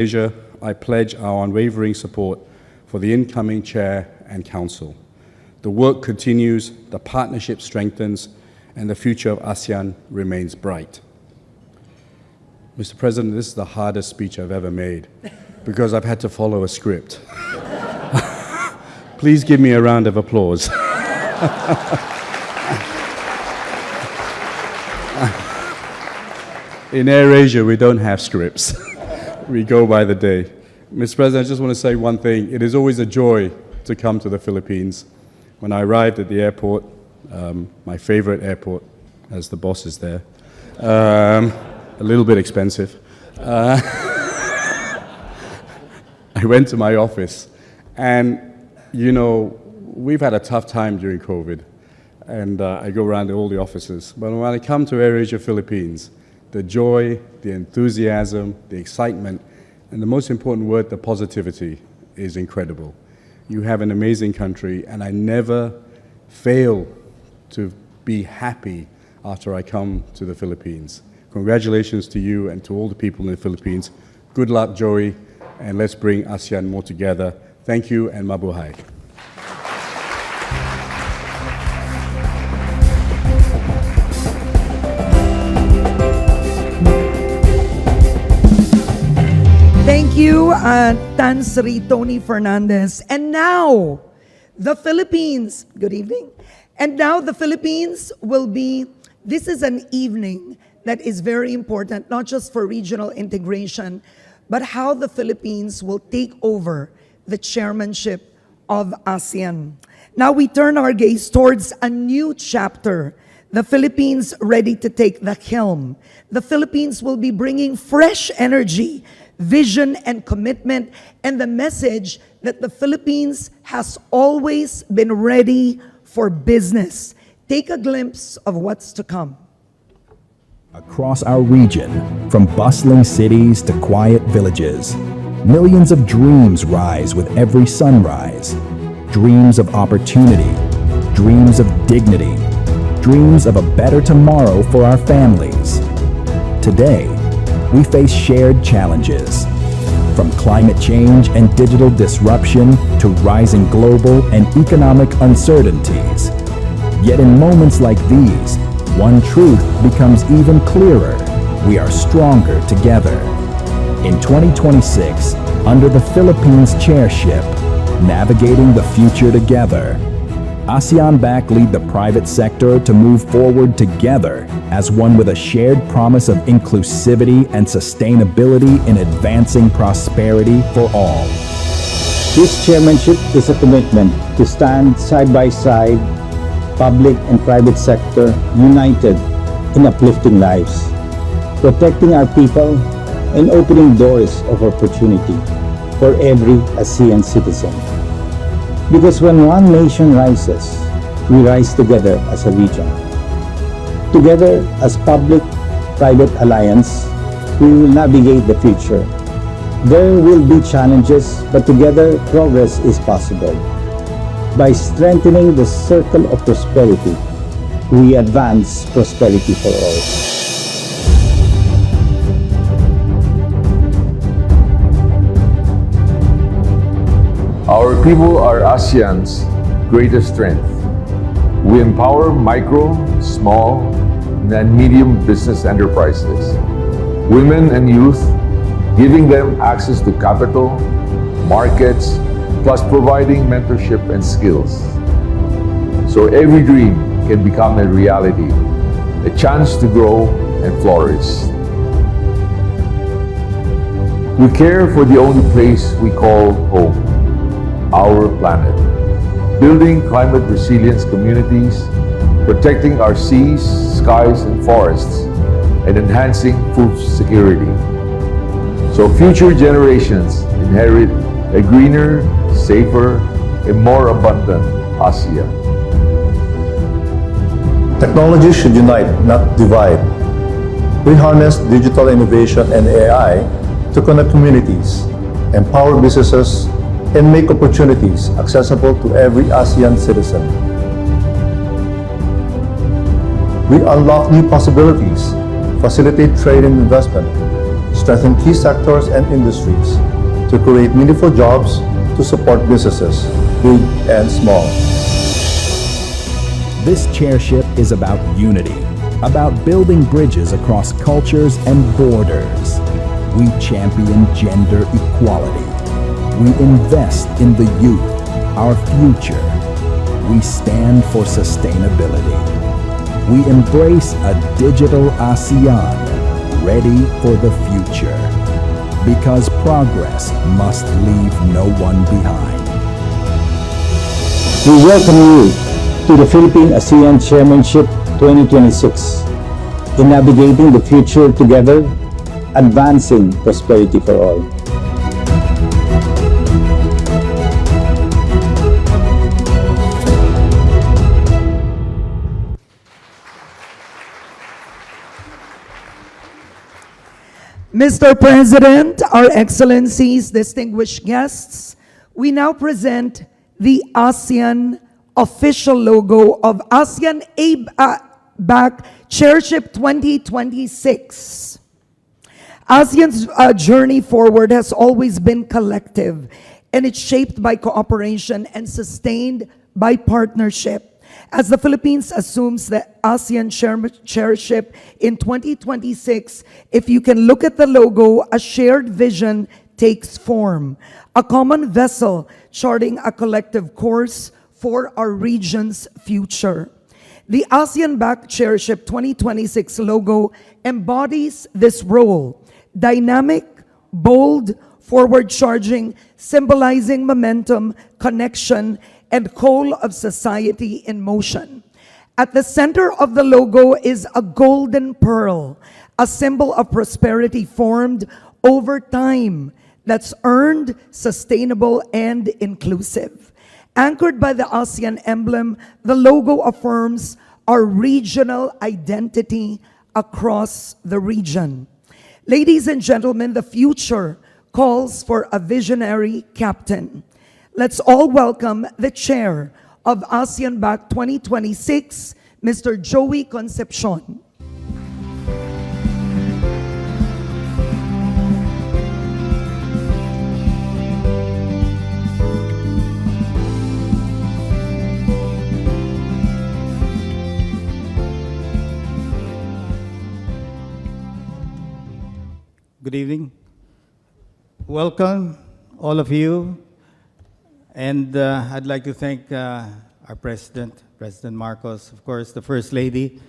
Asia, I pledge our unwavering support for the incoming Chair and Council. The work continues, the partnership strengthens, and the future of ASEAN remains bright. Mr. President, this is the hardest speech I've ever made because I've had to follow a script. Please give me a round of applause. In AirAsia, we don't have scripts. We go by the day. Mr. President, I just want to say one thing. It is always a joy to come to the Philippines. When I arrived at the airport, my favorite airport, as the boss is there, a little bit expensive, I went to my office, and you know, we've had a tough time during COVID, and I go around to all the offices. But when I come to AirAsia Philippines, the joy, the enthusiasm, the excitement, and the most important word, the positivity, is incredible. You have an amazing country, and I never fail to be happy after I come to the Philippines. Congratulations to you and to all the people in the Philippines. Good luck, Joey, and let's bring ASEAN more together. Thank you, and mabuhay. Thank you, Tan Sri Tony Fernandez. And now, the Philippines, good evening. And now the Philippines will be, this is an evening that is very important, not just for regional integration, but how the Philippines will take over the chairmanship of ASEAN. Now we turn our gaze towards a new chapter. The Philippines ready to take the helm. The Philippines will be bringing fresh energy, vision, and commitment, and the message that the Philippines has always been ready for business. Take a glimpse of what's to come. Across our region, from bustling cities to quiet villages, millions of dreams rise with every sunrise. Dreams of opportunity, dreams of dignity, dreams of a better tomorrow for our families. Today, we face shared challenges, from climate change and digital disruption to rising global and economic uncertainties. Yet in moments like these, one truth becomes even clearer: we are stronger together. In 2026, under the Philippines chairship, navigating the future together, ASEAN-BAC lead the private sector to move forward together as one with a shared promise of inclusivity and sustainability in advancing prosperity for all. This chairmanship is a commitment to stand side by side, public and private sector united in uplifting lives, protecting our people and opening doors of opportunity for every ASEAN citizen. Because when one nation rises, we rise together as a region. Together as public-private alliance, we will navigate the future. There will be challenges, but together progress is possible. By strengthening the circle of prosperity, we advance prosperity for all. Our people are ASEAN's greatest strength. We empower micro, small, and medium business enterprises, women and youth, giving them access to capital, markets, plus providing mentorship and skills. So every dream can become a reality, a chance to grow and flourish. We care for the only place we call home, our planet, building climate resilience communities, protecting our seas, skies, and forests, and enhancing food security, so future generations inherit a greener, safer, and more abundant ASEAN. Technology should unite, not divide. We harness digital innovation and AI to connect communities, empower businesses, and make opportunities accessible to every ASEAN citizen. We unlock new possibilities, facilitate trade and investment, strengthen key sectors and industries, to create meaningful jobs, to support businesses, big and small. This chairship is about unity, about building bridges across cultures and borders. We champion gender equality. We invest in the youth, our future. We stand for sustainability. We embrace a digital ASEAN, ready for the future. Because progress must leave no one behind. We welcome you to the Philippine ASEAN Chairmanship 2026 in navigating the future together, advancing prosperity for all. Mr. President, our Excellencies, distinguished guests, we now present the ASEAN official logo of ASEAN-BAC Chairship 2026. ASEAN's journey forward has always been collective, and it's shaped by cooperation and sustained by partnership. As the Philippines assumes the ASEAN chairship in 2026, if you can look at the logo, a shared vision takes form, a common vessel charting a collective course for our region's future. The ASEAN-BAC Chairship 2026 logo embodies this role: dynamic, bold, forward-charging, symbolizing momentum, connection, and whole of society in motion. At the center of the logo is a golden pearl, a symbol of prosperity formed over time that's earned, sustainable, and inclusive. Anchored by the ASEAN emblem, the logo affirms our regional identity across the region. Ladies and gentlemen, the future calls for a visionary captain. Let's all welcome the chair of ASEAN-BAC 2026, Mr. Joey Concepcion. Good evening. Welcome, all of you. And I'd like to thank our President, President Marcos, of course, the First Lady,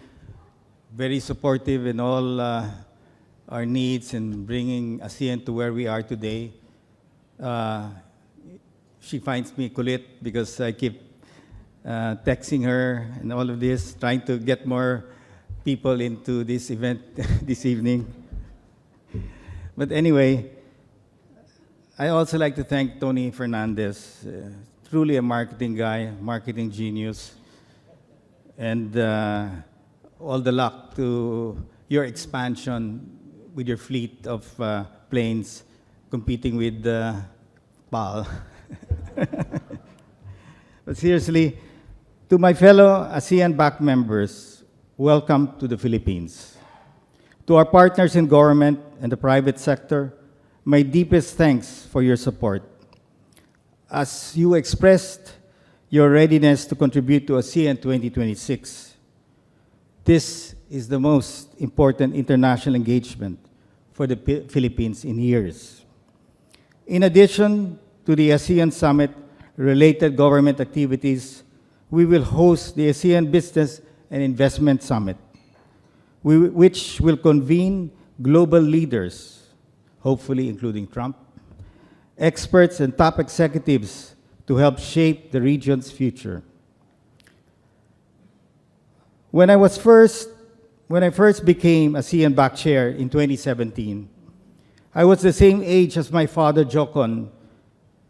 very supportive in all our needs in bringing ASEAN to where we are today. She finds me kulit because I keep texting her and all of this, trying to get more people into this event this evening. But anyway, I also like to thank Tony Fernandez, truly a marketing guy, marketing genius, and all the luck to your expansion with your fleet of planes competing with PAL. But seriously, to my fellow ASEAN-BAC members, welcome to the Philippines. To our partners in government and the private sector, my deepest thanks for your support. As you expressed your readiness to contribute to ASEAN 2026, this is the most important international engagement for the Philippines in years. In addition to the ASEAN Summit-related government activities, we will host the ASEAN Business and Investment Summit, which will convene global leaders, hopefully including Trump, experts and top executives to help shape the region's future. When I first became ASEAN-BAC chair in 2017, I was the same age as my father Jocon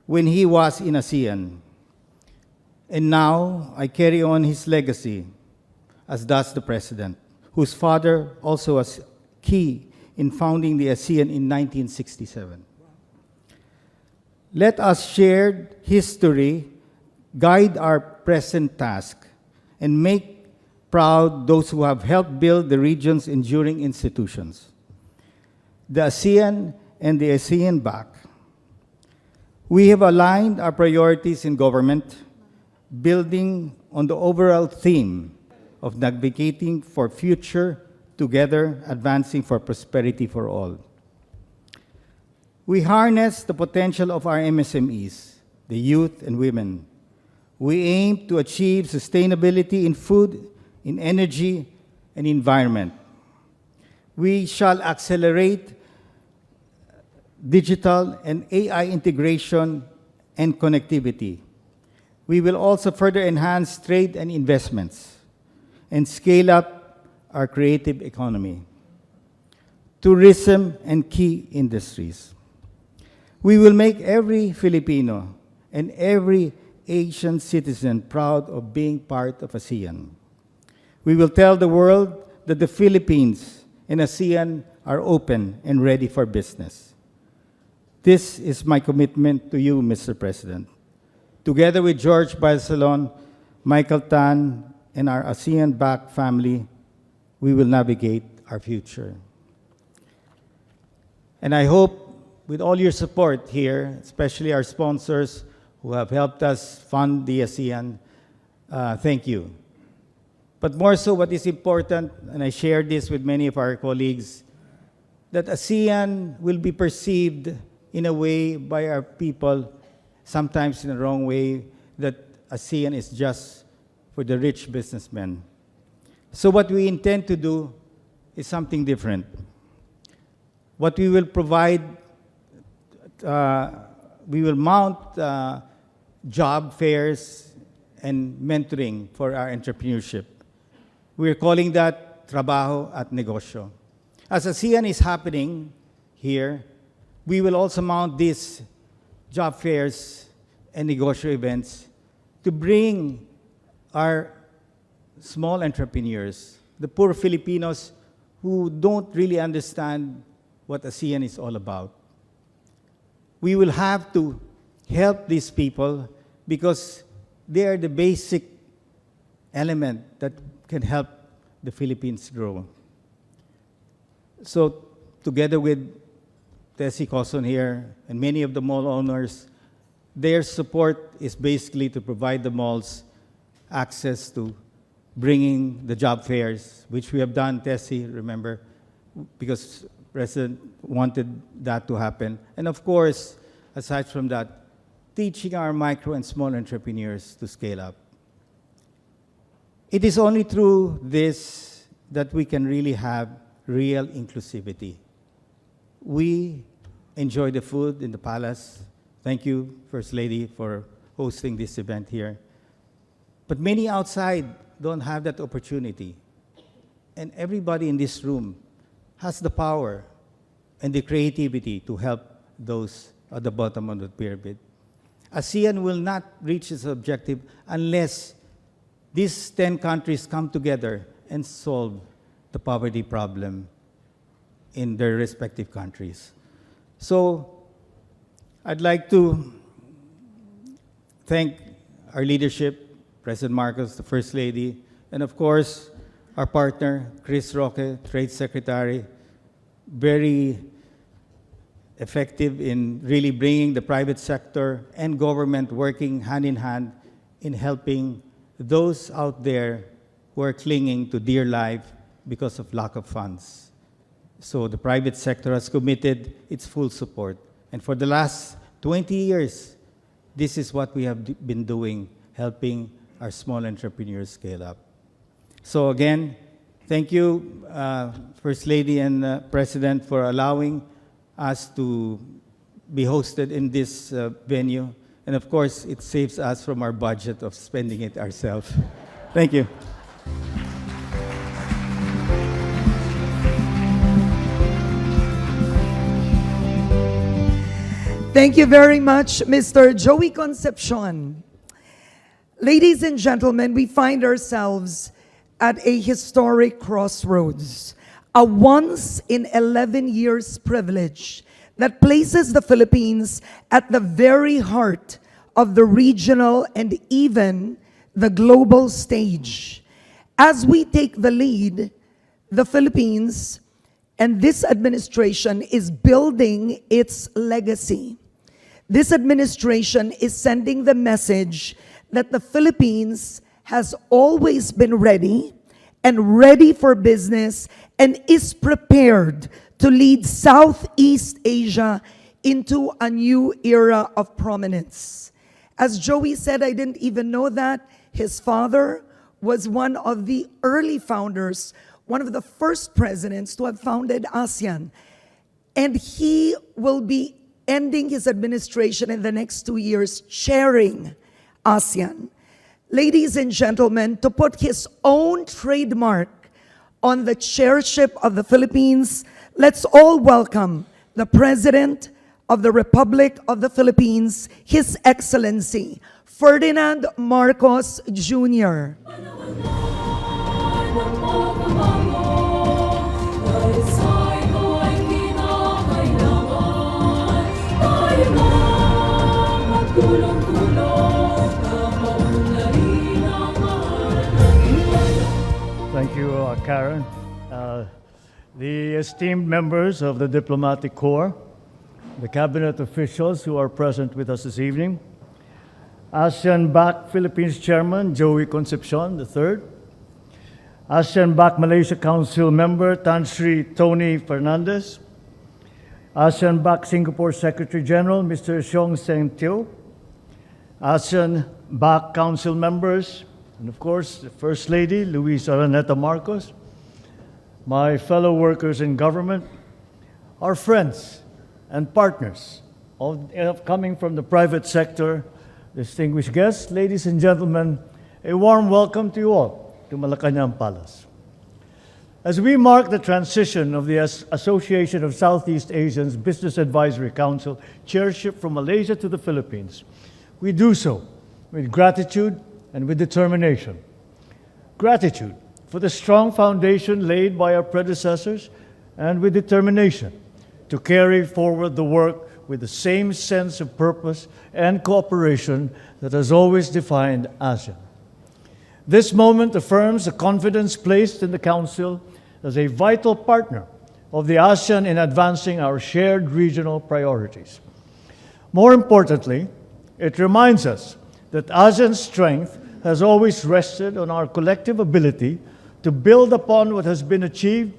when he was in ASEAN. And now I carry on his legacy, as does the president, whose father also was key in founding the ASEAN in 1967. Let us shared history guide our present task and make proud those who have helped build the region's enduring institutions. the ASEAN and the ASEAN-BAC. We have aligned our priorities in government, building on the overall theme of navigating for future together, advancing for prosperity for all. We harness the potential of our MSMEs, the youth and women. We aim to achieve sustainability in food, in energy, and environment. We shall accelerate digital and AI integration and connectivity. We will also further enhance trade and investments and scale up our creative economy, tourism, and key industries. We will make every Filipino and every Asian citizen proud of being part of ASEAN. We will tell the world that the Philippines and ASEAN are open and ready for business. This is my commitment to you, Mr. President. Together with George Barcelon, Michael Tan, and our ASEAN-BAC family, we will navigate our future. And I hope with all your support here, especially our sponsors who have helped us fund the ASEAN, thank you. But more so, what is important, and I share this with many of our colleagues, that ASEAN will be perceived in a way by our people, sometimes in the wrong way, that ASEAN is just for the rich businessmen. So what we intend to do is something different. What we will provide, we will mount job fairs and mentoring for our entrepreneurship. We're calling that Trabajo at Negosyo. As ASEAN is happening here, we will also mount these job fairs and negosyo events to bring our small entrepreneurs, the poor Filipinos who don't really understand what ASEAN is all about. We will have to help these people because they are the basic element that can help the Philippines grow. So together with Tessie Coson here and many of the mall owners, their support is basically to provide the malls access to bringing the job fairs, which we have done, Tessie, remember, because President wanted that to happen. And of course, aside from that, teaching our micro and small entrepreneurs to scale up. It is only through this that we can really have real inclusivity. We enjoy the food in the palace. Thank you, First Lady, for hosting this event here. But many outside don't have that opportunity. And everybody in this room has the power and the creativity to help those at the bottom of the pyramid. ASEAN will not reach its objective unless these 10 countries come together and solve the poverty problem in their respective countries. So I'd like to thank our leadership, President Marcos, the First Lady, and of course, our partner, Chris Roque, Trade Secretary, very effective in really bringing the private sector and government working hand in hand in helping those out there who are clinging to dear life because of lack of funds. So the private sector has committed its full support. And for the last 20 years, this is what we have been doing, helping our small entrepreneurs scale up. So again, thank you, First Lady and President, for allowing us to be hosted in this venue. And of course, it saves us from our budget of spending it ourselves. Thank you. Thank you very much, Mr. Joey Concepcion. Ladies and gentlemen, we find ourselves at a historic crossroads, a once in 11 years privilege that places the Philippines at the very heart of the regional and even the global stage. As we take the lead, the Philippines And this administration is building its legacy. This administration is sending the message that the Philippines has always been ready and ready for business and is prepared to lead Southeast Asia into a new era of prominence. As Joey said, I didn't even know that. His father was one of the early founders, one of the first presidents to have founded ASEAN. And he will be ending his administration in the next 2 years chairing ASEAN. Ladies and gentlemen, to put his own trademark on the chairship of the Philippines, let's all welcome the President of the Republic of the Philippines, His Excellency, Ferdinand Marcos Jr. Thank you, Karen. The esteemed members of the Diplomatic Corps, the cabinet officials who are present with us this evening, ASEAN-BAC Philippines Chairman Joey Concepcion III, ASEAN-BAC Malaysia Council Member Tan Sri Tony Fernandez, ASEAN-BAC Singapore Secretary General Mr. Siong Seng Teo, ASEAN-BAC Council members, and of course, the First Lady, Luis Araneta Marcos, my fellow workers in government, our friends and partners coming from the private sector, distinguished guests, ladies and gentlemen, a warm welcome to you all to Malacañang Palace. As we mark the transition of the Association of Southeast Asians Business Advisory Council chairship from Malaysia to the Philippines, we do so with gratitude and with determination. Gratitude for the strong foundation laid by our predecessors and with determination to carry forward the work with the same sense of purpose and cooperation that has always defined ASEAN. This moment affirms the confidence placed in the Council as a vital partner of the ASEAN in advancing our shared regional priorities. More importantly, it reminds us that ASEAN's strength has always rested on our collective ability to build upon what has been achieved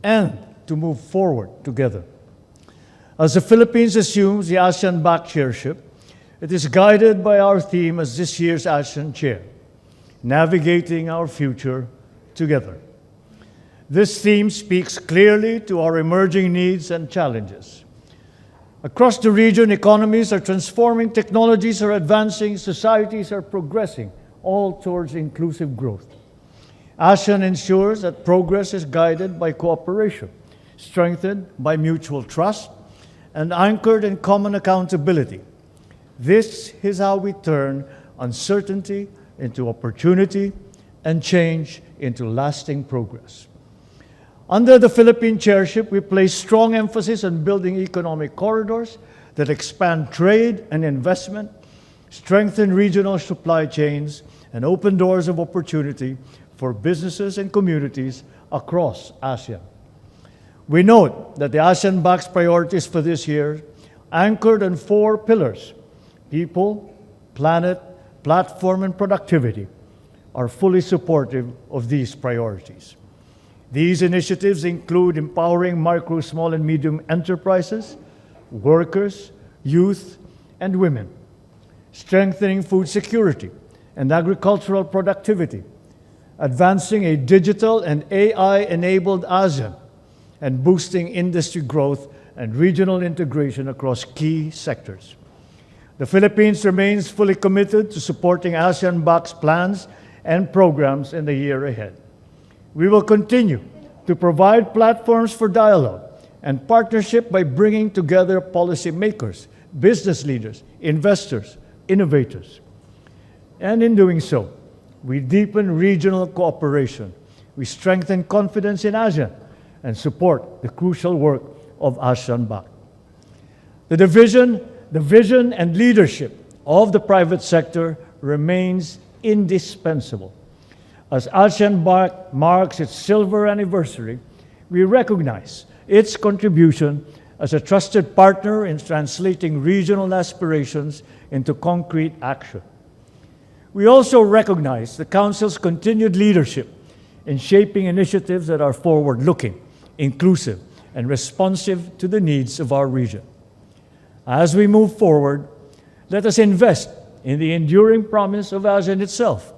and to move forward together. As the Philippines assumes the ASEAN-BAC chairship, it is guided by our theme as this year's ASEAN Chair, Navigating Our Future Together. This theme speaks clearly to our emerging needs and challenges. Across the region, economies are transforming, technologies are advancing, societies are progressing, all towards inclusive growth. ASEAN ensures that progress is guided by cooperation, strengthened by mutual trust, and anchored in common accountability. This is how we turn uncertainty into opportunity and change into lasting progress. Under the Philippine chairship, we place strong emphasis on building economic corridors that expand trade and investment, strengthen regional supply chains, and open doors of opportunity for businesses and communities across ASEAN. We note that the ASEAN-BAC's priorities for this year, anchored on 4 pillars, people, planet, platform, and productivity, are fully supportive of these priorities. These initiatives include empowering micro, small, and medium enterprises, workers, youth, and women, strengthening food security and agricultural productivity, advancing a digital and AI-enabled ASEAN, and boosting industry growth and regional integration across key sectors. The Philippines remains fully committed to supporting ASEAN-BAC's plans and programs in the year ahead. We will continue to provide platforms for dialogue and partnership by bringing together policymakers, business leaders, investors, innovators. And in doing so, we deepen regional cooperation. We strengthen confidence in ASEAN and support the crucial work of ASEAN-BAC. The vision and leadership of the private sector remains indispensable. As ASEAN-BAC marks its silver anniversary, we recognize its contribution as a trusted partner in translating regional aspirations into concrete action. We also recognize the Council's continued leadership in shaping initiatives that are forward-looking, inclusive, and responsive to the needs of our region. As we move forward, let us invest in the enduring promise of ASEAN itself,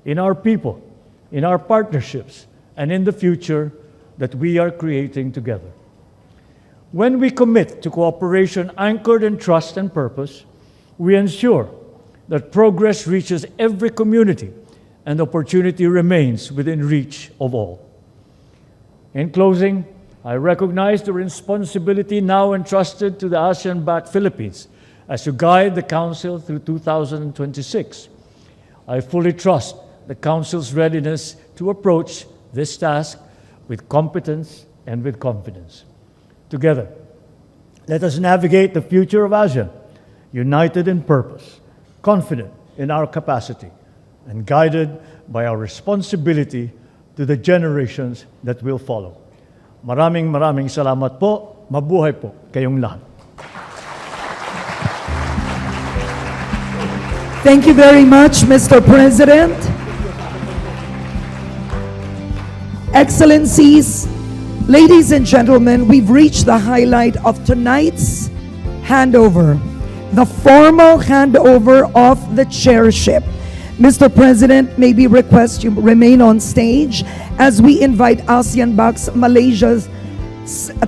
in our people, in our partnerships, and in the future that we are creating together. When we commit to cooperation anchored in trust and purpose, we ensure that progress reaches every community and opportunity remains within reach of all. In closing, I recognize the responsibility now entrusted to the ASEAN-BAC Philippines as to guide the Council through 2026. I fully trust the Council's readiness to approach this task with competence and with confidence. Together, let us navigate the future of ASEAN, united in purpose, confident in our capacity, and guided by our responsibility to the generations that will follow. Maraming salamat po. Mabuhay po kayong lahat. Thank you very much, Mr. President. Excellencies, ladies and gentlemen, we've reached the highlight of tonight's handover, the formal handover of the chairship. Mr. President, may we request you remain on stage as we invite ASEAN-BAC's Malaysia's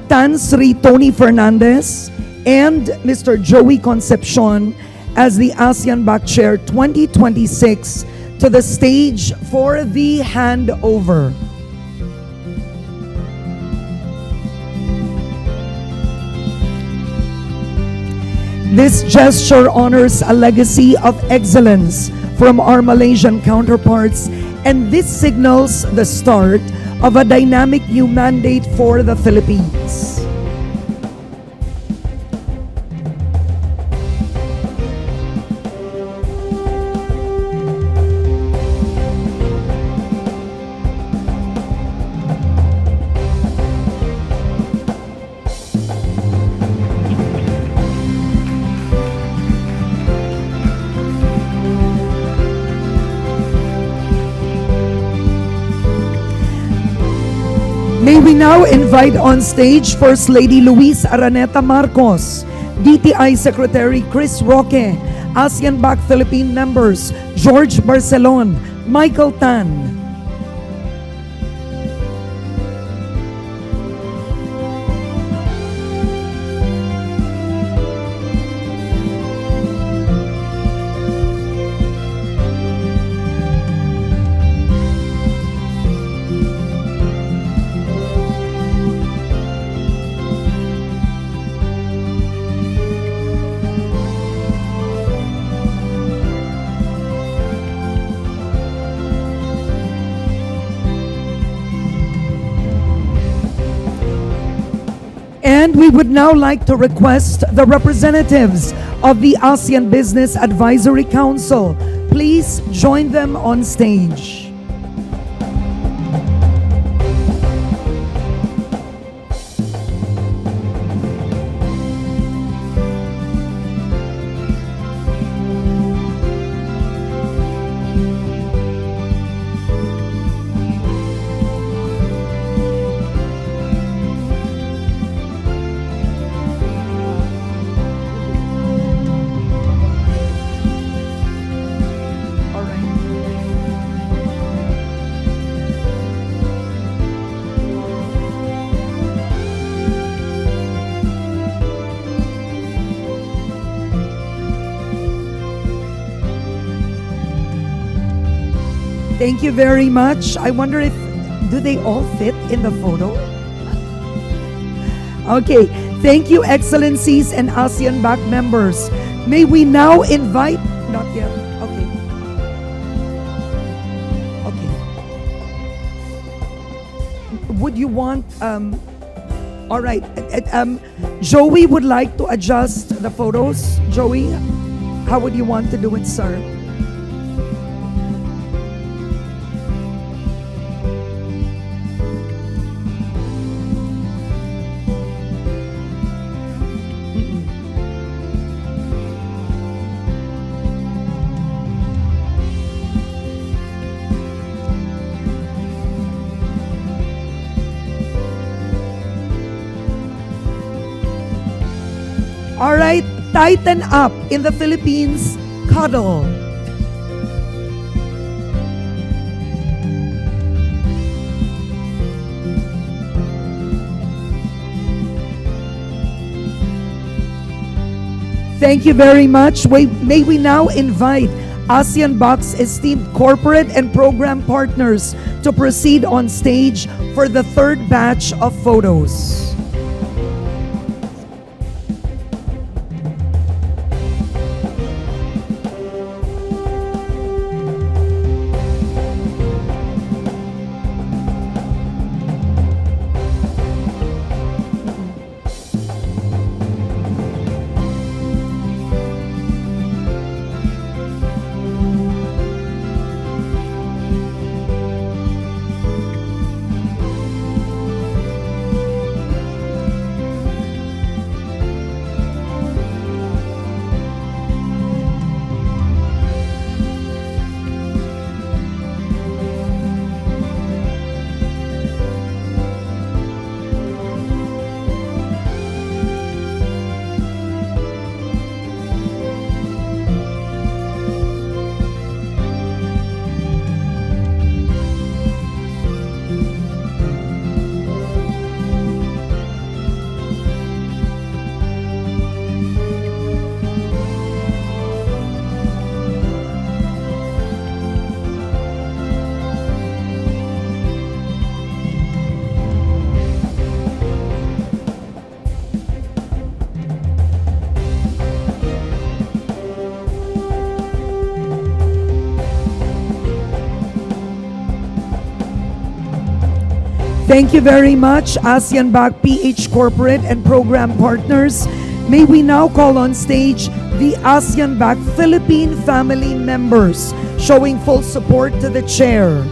Tan Sri Tony Fernandez and Mr. Joey Concepcion as the ASEAN-BAC Chair 2026 to the stage for the handover. This gesture honors a legacy of excellence from our Malaysian counterparts, and this signals the start of a dynamic new mandate for the Philippines. May we now invite on stage First Lady Luis Araneta Marcos, DTI Secretary Chris Roque, ASEAN-BAC Philippine members George Barcelon, Michael Tan. And we would now like to request the representatives of the ASEAN Business Advisory Council. Please join them on stage. Thank you very much. I wonder if, do they all fit in the photo? Okay, thank you, Excellencies and ASEAN-BAC members. May we now invite, not yet, okay. Okay. Would you want, all right, Joey would like to adjust the photos. Joey, how would you want to do it, sir? tighten up in the Philippines, cuddle. Thank you very much. May we now invite ASEAN-BAC's esteemed corporate and program partners to proceed on stage for the third batch of photos. Thank you very much, ASEAN-BAC PH corporate and program partners. May we now call on stage the ASEAN-BAC Philippine family members, showing full support to the chair.